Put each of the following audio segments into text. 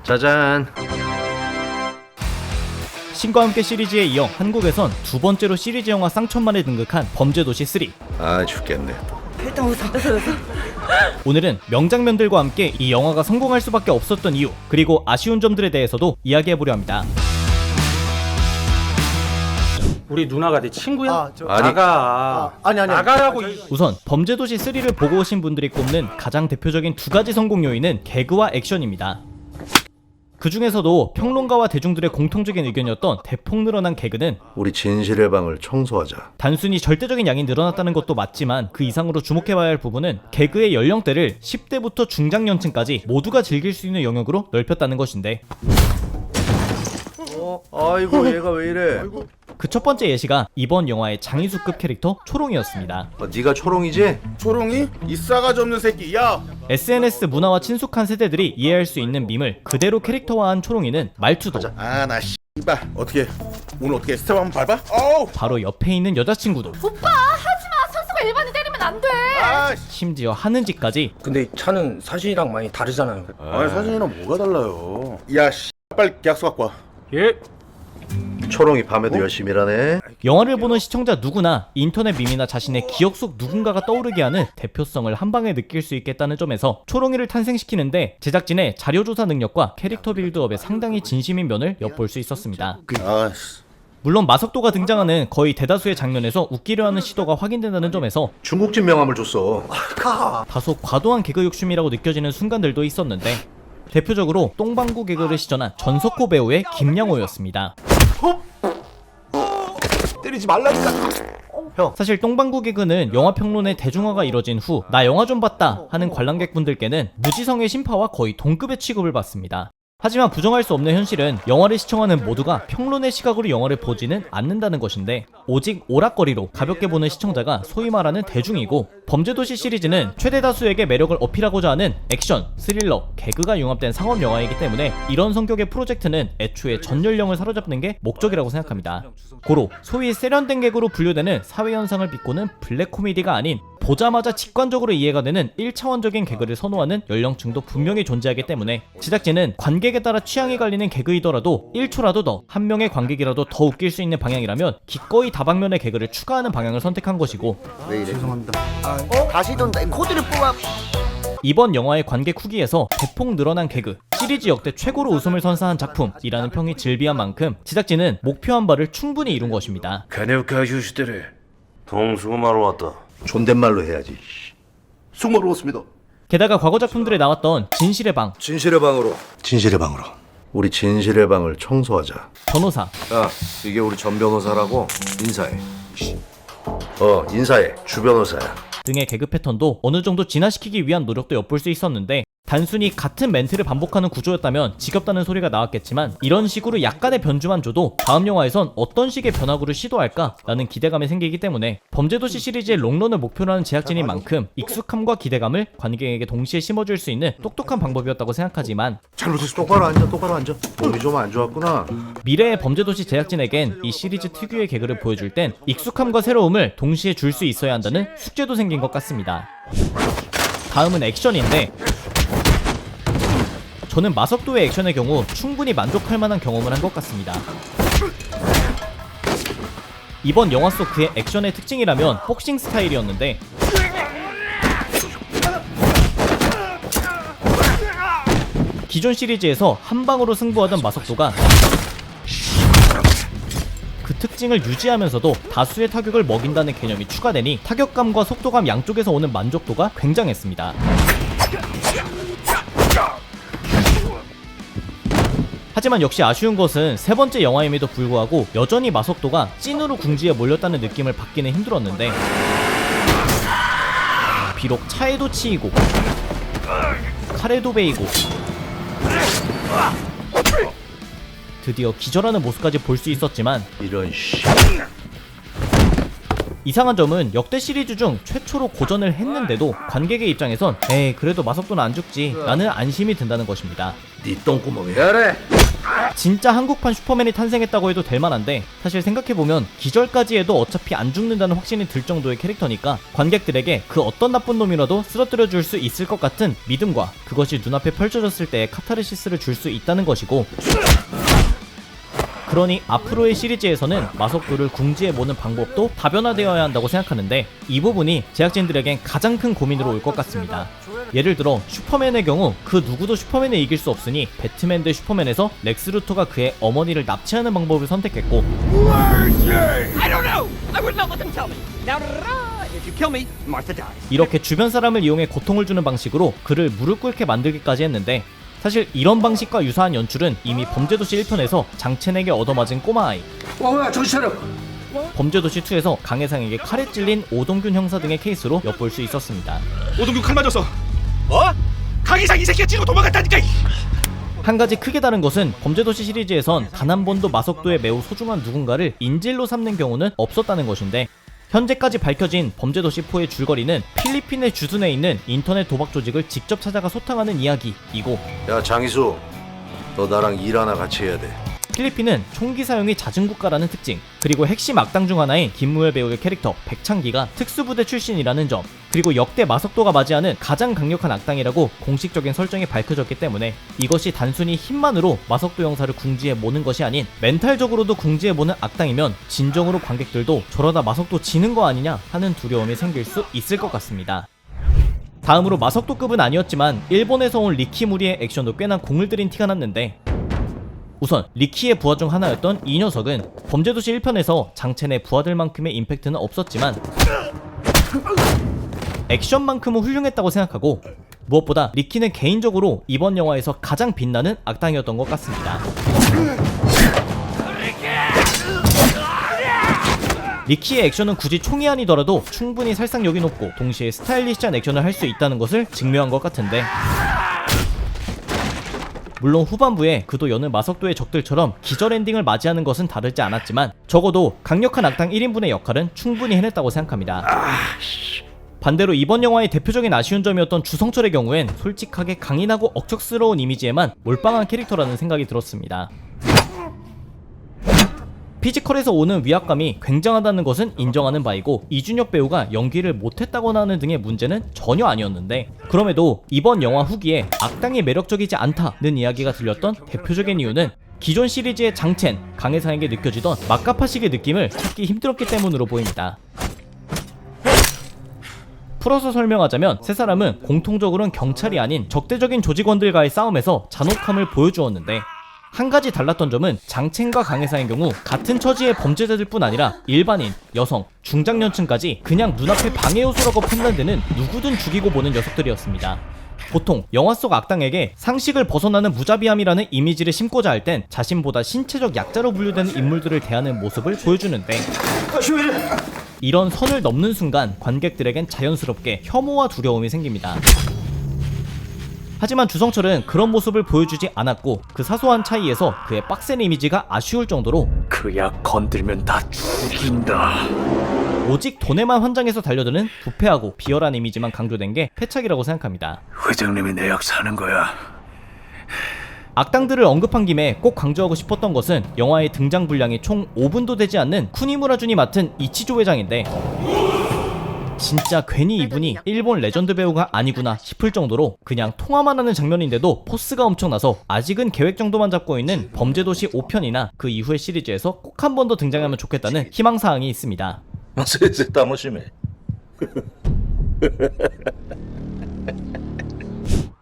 짜잔. 신과 함께 시리즈에 이어 한국에선 두 번째로 시리즈 영화 쌍천만에 등극한 범죄도시 3. 아 죽겠네. 일단 웃어. 오늘은 명장면들과 함께 이 영화가 성공할 수밖에 없었던 이유, 그리고 아쉬운 점들에 대해서도 이야기해보려 합니다. 우리 누나가 내 친구야? 아니. 나가. 아니. 나가라고. 우선 범죄도시 3를 보고 오신 분들이 꼽는 가장 대표적인 두 가지 성공 요인은 개그와 액션입니다. 그 중에서도 평론가와 대중들의 공통적인 의견이었던 대폭 늘어난 개그는 우리 진실의 방을 청소하자. 단순히 절대적인 양이 늘어났다는 것도 맞지만 그 이상으로 주목해봐야 할 부분은 개그의 연령대를 10대부터 중장년층까지 모두가 즐길 수 있는 영역으로 넓혔다는 것인데, 아이고 얘가 왜 이래? 그 첫 번째 예시가 이번 영화의 장이수급 캐릭터 초롱이었습니다. 네가 초롱이지? 초롱이? 이 싸가지 없는 새끼. 야! SNS 문화와 친숙한 세대들이 이해할 수 있는 밈을 그대로 캐릭터화한 초롱이는 말투도 나 씨발. 어떻게 오늘 어떻게 스텝 한번 밟아? 어우! 바로 옆에 있는 여자친구도 오빠 하지마. 선수가 일반인 때리면 안 돼. 심지어 하는 짓까지 근데 차는 사진이랑 많이 다르잖아요. 아니 사진이랑 뭐가 달라요? 야 씨. 빨리 계약서 갖고 와. 예? 초롱이 밤에도 열심히 일하네. 영화를 보는 시청자 누구나 인터넷 밈이나 자신의 기억 속 누군가가 떠오르게 하는 대표성을 한방에 느낄 수 있겠다는 점에서 초롱이를 탄생시키는데 제작진의 자료조사 능력과 캐릭터 빌드업에 상당히 진심인 면을 엿볼 수 있었습니다. 아씨. 물론 마석도가 등장하는 거의 대다수의 장면에서 웃기려 하는 시도가 확인된다는 점에서 중국집 명함을 줬어. 다소 과도한 개그 욕심이라고 느껴지는 순간들도 있었는데, 대표적으로 똥방구 개그를 시전한 전석호 배우의 김양호였습니다. 때리지 말라니까. 사실 똥방구 개그는 영화 평론의 대중화가 이뤄진 후 나 영화 좀 봤다 하는 관람객분들께는 무지성의 심파와 거의 동급의 취급을 받습니다. 하지만 부정할 수 없는 현실은 영화를 시청하는 모두가 평론의 시각으로 영화를 보지는 않는다는 것인데, 오직 오락거리로 가볍게 보는 시청자가 소위 말하는 대중이고, 범죄도시 시리즈는 최대 다수에게 매력을 어필하고자 하는 액션, 스릴러, 개그가 융합된 상업 영화이기 때문에 이런 성격의 프로젝트는 애초에 전 연령을 사로잡는 게 목적이라고 생각합니다. 고로 소위 세련된 개그로 분류되는 사회현상을 비꼬는 블랙 코미디가 아닌 보자마자 직관적으로 이해가 되는 1차원적인 개그를 선호하는 연령층도 분명히 존재하기 때문에 제작진은 관객에 따라 취향이 갈리는 개그이더라도 1초라도 더, 한 명의 관객이라도 더 웃길 수 있는 방향이라면 기꺼이 다방면의 개그를 추가하는 방향을 선택한 것이고, 왜 이래? 죄송합니다. 다시 돈다. 코드를 뽑아. 이번 영화의 관객 후기에서 대폭 늘어난 개그, 시리즈 역대 최고로 웃음을 선사한 작품이라는 평이 즐비한 만큼 제작진은 목표한 바를 충분히 이룬 것입니다. 가네오카 휴시대래. 동수마로 왔다. 존댓말로 해야지. 수고로 왔습니다. 게다가 과거 작품들에 나왔던 진실의 방, 진실의 방으로. 진실의 방으로. 우리 진실의 방을 청소하자. 변호사, 야, 이게 우리 전 변호사라고. 인사해. 인사해. 주 변호사야. 등의 개그 패턴도 어느 정도 진화시키기 위한 노력도 엿볼 수 있었는데, 단순히 같은 멘트를 반복하는 구조였다면 지겹다는 소리가 나왔겠지만, 이런 식으로 약간의 변주만 줘도 다음 영화에선 어떤 식의 변화구를 시도할까 라는 기대감이 생기기 때문에 범죄도시 시리즈의 롱런을 목표로 하는 제작진인 만큼 익숙함과 기대감을 관객에게 동시에 심어줄 수 있는 똑똑한 방법이었다고 생각하지만, 잘못했어. 똑바로 앉아. 똑바로 앉아. 몸이 좀 안 좋았구나. 미래의 범죄도시 제작진에겐 이 시리즈 특유의 개그를 보여줄 땐 익숙함과 새로움을 동시에 줄 수 있어야 한다는 숙제도 생긴 것 같습니다. 다음은 액션인데, 저는 마석도의 액션의 경우 충분히 만족할 만한 경험을 한 것 같습니다. 이번 영화 속 그의 액션의 특징이라면 복싱 스타일이었는데, 기존 시리즈에서 한 방으로 승부하던 마석도가 그 특징을 유지하면서도 다수의 타격을 먹인다는 개념이 추가되니 타격감과 속도감 양쪽에서 오는 만족도가 굉장했습니다. 하지만 역시 아쉬운 것은 세 번째 영화임에도 불구하고 여전히 마석도가 찐으로 궁지에 몰렸다는 느낌을 받기는 힘들었는데, 비록 차에도 치이고 칼에도 베이고 드디어 기절하는 모습까지 볼 수 있었지만, 이런 씨. 이상한 점은 역대 시리즈 중 최초로 고전을 했는데도 관객의 입장에선 에이 그래도 마석도는 안 죽지 라는 안심이 든다는 것입니다. 네 똥구멍 왜 하래? 진짜 한국판 슈퍼맨이 탄생했다고 해도 될 만한데 사실 생각해보면 기절까지 해도 어차피 안 죽는다는 확신이 들 정도의 캐릭터니까 관객들에게 그 어떤 나쁜 놈이라도 쓰러뜨려 줄 수 있을 것 같은 믿음과 그것이 눈앞에 펼쳐졌을 때의 카타르시스를 줄 수 있다는 것이고, 그러니 앞으로의 시리즈에서는 마석도를 궁지에 모는 방법도 다변화되어야 한다고 생각하는데 이 부분이 제작진들에겐 가장 큰 고민으로 올 것 같습니다. 예를 들어 슈퍼맨의 경우 그 누구도 슈퍼맨을 이길 수 없으니 배트맨 대 슈퍼맨에서 렉스 루터가 그의 어머니를 납치하는 방법을 선택했고, 이렇게 주변 사람을 이용해 고통을 주는 방식으로 그를 무릎 꿇게 만들기까지 했는데, 사실 이런 방식과 유사한 연출은 이미 범죄도시 1편에서 장첸에게 얻어맞은 꼬마아이, 범죄도시 2에서 강해상에게 칼에 찔린 오동균 형사 등의 케이스로 엿볼 수 있었습니다. 오동규 칼 맞았어. 강희상 이 새끼가 찌르고 도망갔다니까. 한 가지 크게 다른 것은 범죄도시 시리즈에선 단 한 번도 마석도의 매우 소중한 누군가를 인질로 삼는 경우는 없었다는 것인데, 현재까지 밝혀진 범죄도시4의 줄거리는 필리핀의 주둔에 있는 인터넷 도박 조직을 직접 찾아가 소탕하는 이야기이고, 야 장희수, 너 나랑 일 하나 같이 해야 돼. 필리핀은 총기 사용이 잦은 국가라는 특징, 그리고 핵심 악당 중 하나인 김무열 배우의 캐릭터 백창기가 특수부대 출신이라는 점, 그리고 역대 마석도가 맞이하는 가장 강력한 악당이라고 공식적인 설정이 밝혀졌기 때문에 이것이 단순히 힘만으로 마석도 형사를 궁지에 모는 것이 아닌 멘탈적으로도 궁지에 모는 악당이면 진정으로 관객들도 저러다 마석도 지는 거 아니냐 하는 두려움이 생길 수 있을 것 같습니다. 다음으로 마석도급은 아니었지만 일본에서 온 리키 무리의 액션도 꽤나 공을 들인 티가 났는데, 우선 리키의 부하 중 하나였던 이 녀석은 범죄도시 1편에서 장첸의 부하들만큼의 임팩트는 없었지만 액션만큼은 훌륭했다고 생각하고, 무엇보다 리키는 개인적으로 이번 영화에서 가장 빛나는 악당이었던 것 같습니다. 리키의 액션은 굳이 총이 아니더라도 충분히 살상력이 높고 동시에 스타일리시한 액션을 할 수 있다는 것을 증명한 것 같은데, 물론 후반부에 그도 여느 마석도의 적들처럼 기절 엔딩을 맞이하는 것은 다르지 않았지만 적어도 강력한 악당 1인분의 역할은 충분히 해냈다고 생각합니다. 반대로 이번 영화의 대표적인 아쉬운 점이었던 주성철의 경우엔 솔직하게 강인하고 억척스러운 이미지에만 몰빵한 캐릭터라는 생각이 들었습니다. 피지컬에서 오는 위압감이 굉장하다는 것은 인정하는 바이고, 이준혁 배우가 연기를 못했다거나 하는 등의 문제는 전혀 아니었는데, 그럼에도 이번 영화 후기에 악당이 매력적이지 않다는 이야기가 들렸던 대표적인 이유는 기존 시리즈의 장첸, 강해상에게 느껴지던 막가파식의 느낌을 찾기 힘들었기 때문으로 보입니다. 풀어서 설명하자면 세 사람은 공통적으로는 경찰이 아닌 적대적인 조직원들과의 싸움에서 잔혹함을 보여주었는데, 한 가지 달랐던 점은 장첸과 강해상의 경우 같은 처지의 범죄자들 뿐 아니라 일반인, 여성, 중장년층까지 그냥 눈앞의 방해 요소라고 판단되는 누구든 죽이고 보는 녀석들이었습니다. 보통 영화 속 악당에게 상식을 벗어나는 무자비함이라는 이미지를 심고자 할 땐 자신보다 신체적 약자로 분류되는 인물들을 대하는 모습을 보여주는데, 이런 선을 넘는 순간 관객들에겐 자연스럽게 혐오와 두려움이 생깁니다. 하지만 주성철은 그런 모습을 보여주지 않았고, 그 사소한 차이에서 그의 빡센 이미지가 아쉬울 정도로 그야 건들면 다 죽인다. 오직 돈에만 환장해서 달려드는 부패하고 비열한 이미지만 강조된 게 패착이라고 생각합니다. 회장님이 내 약 사는 거야. 악당들을 언급한 김에 꼭 강조하고 싶었던 것은 영화의 등장 분량이 총 5분도 되지 않는 쿠니무라 준이 맡은 이치조 회장인데, 진짜 괜히 이분이 일본 레전드 배우가 아니구나 싶을 정도로 그냥 통화만 하는 장면인데도 포스가 엄청나서 아직은 계획 정도만 잡고 있는 범죄도시 5편이나 그 이후의 시리즈에서 꼭 한 번 더 등장하면 좋겠다는 희망사항이 있습니다.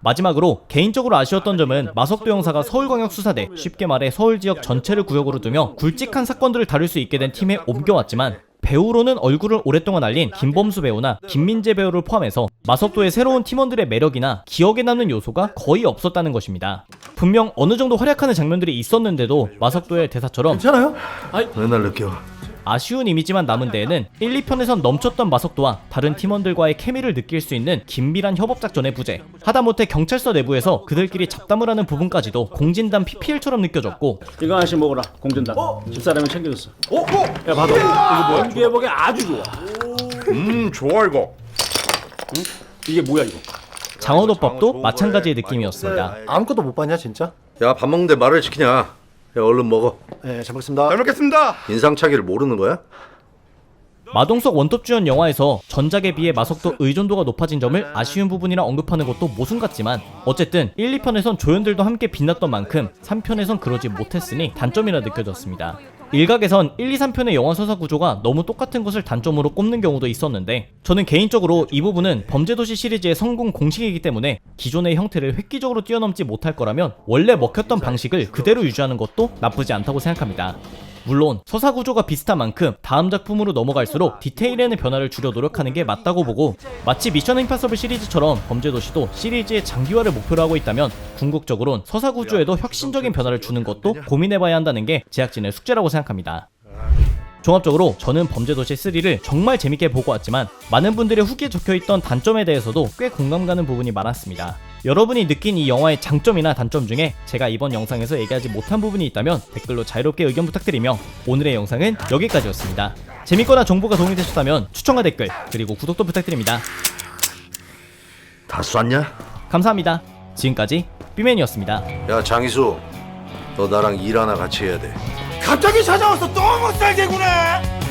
마지막으로 개인적으로 아쉬웠던 점은 마석도 형사가 서울광역수사대, 쉽게 말해 서울 지역 전체를 구역으로 두며 굵직한 사건들을 다룰 수 있게 된 팀에 옮겨왔지만, 배우로는 얼굴을 오랫동안 알린 김범수 배우나 김민재 배우를 포함해서 마석도의 새로운 팀원들의 매력이나 기억에 남는 요소가 거의 없었다는 것입니다. 분명 어느 정도 활약하는 장면들이 있었는데도 마석도의 대사처럼 괜찮아요? 왜 날 느껴? 아쉬운 이미지만 남은 데에는 1, 2편에선 넘쳤던 마석도와 다른 팀원들과의 케미를 느낄 수 있는 긴밀한 협업작전의 부재, 하다못해 경찰서 내부에서 그들끼리 잡담을 하는 부분까지도 공진단 PPL처럼 느껴졌고, 이거 하나씩 먹어라. 공진단. 집사람이 챙겨줬어. 야 봐도 이거 뭐야? 이게 보기 아주 좋아. 좋아 이거. 이게 뭐야 이거? 장원호법도 마찬가지의 느낌이었습니다. 아무것도 못 봤냐 진짜? 야, 밥 먹는데 말을 시키냐? 야, 얼른 먹어. 네, 잘 먹겠습니다. 잘 먹겠습니다. 인상착의를 모르는 거야? 마동석 원톱주연 영화에서 전작에 비해 마석도 의존도가 높아진 점을 아쉬운 부분이라 언급하는 것도 모순 같지만 어쨌든 1, 2편에선 조연들도 함께 빛났던 만큼 3편에선 그러지 못했으니 단점이라 느껴졌습니다. 일각에선 1, 2, 3편의 영화 서사 구조가 너무 똑같은 것을 단점으로 꼽는 경우도 있었는데 저는 개인적으로 이 부분은 범죄도시 시리즈의 성공 공식이기 때문에 기존의 형태를 획기적으로 뛰어넘지 못할 거라면 원래 먹혔던 방식을 그대로 유지하는 것도 나쁘지 않다고 생각합니다. 물론 서사 구조가 비슷한 만큼 다음 작품으로 넘어갈수록 디테일에는 변화를 주려 노력하는 게 맞다고 보고 마치 미션 임파서블 시리즈처럼 범죄도시도 시리즈의 장기화를 목표로 하고 있다면 궁극적으론 서사 구조에도 혁신적인 변화를 주는 것도 고민해봐야 한다는 게 제작진의 숙제라고 생각합니다. 종합적으로 저는 범죄도시 3를 정말 재밌게 보고 왔지만 많은 분들의 후기에 적혀있던 단점에 대해서도 꽤 공감 가는 부분이 많았습니다. 여러분이 느낀 이 영화의 장점이나 단점 중에 제가 이번 영상에서 얘기하지 못한 부분이 있다면 댓글로 자유롭게 의견 부탁드리며 오늘의 영상은 여기까지였습니다. 재밌거나 정보가 도움이 되셨다면 추천과 댓글 그리고 구독도 부탁드립니다. 다 쐈냐? 감사합니다. 지금까지 삐맨이었습니다. 야, 장희수, 너 나랑 일 하나 같이 해야 돼. 갑자기 찾아와서 또 못살게 구네.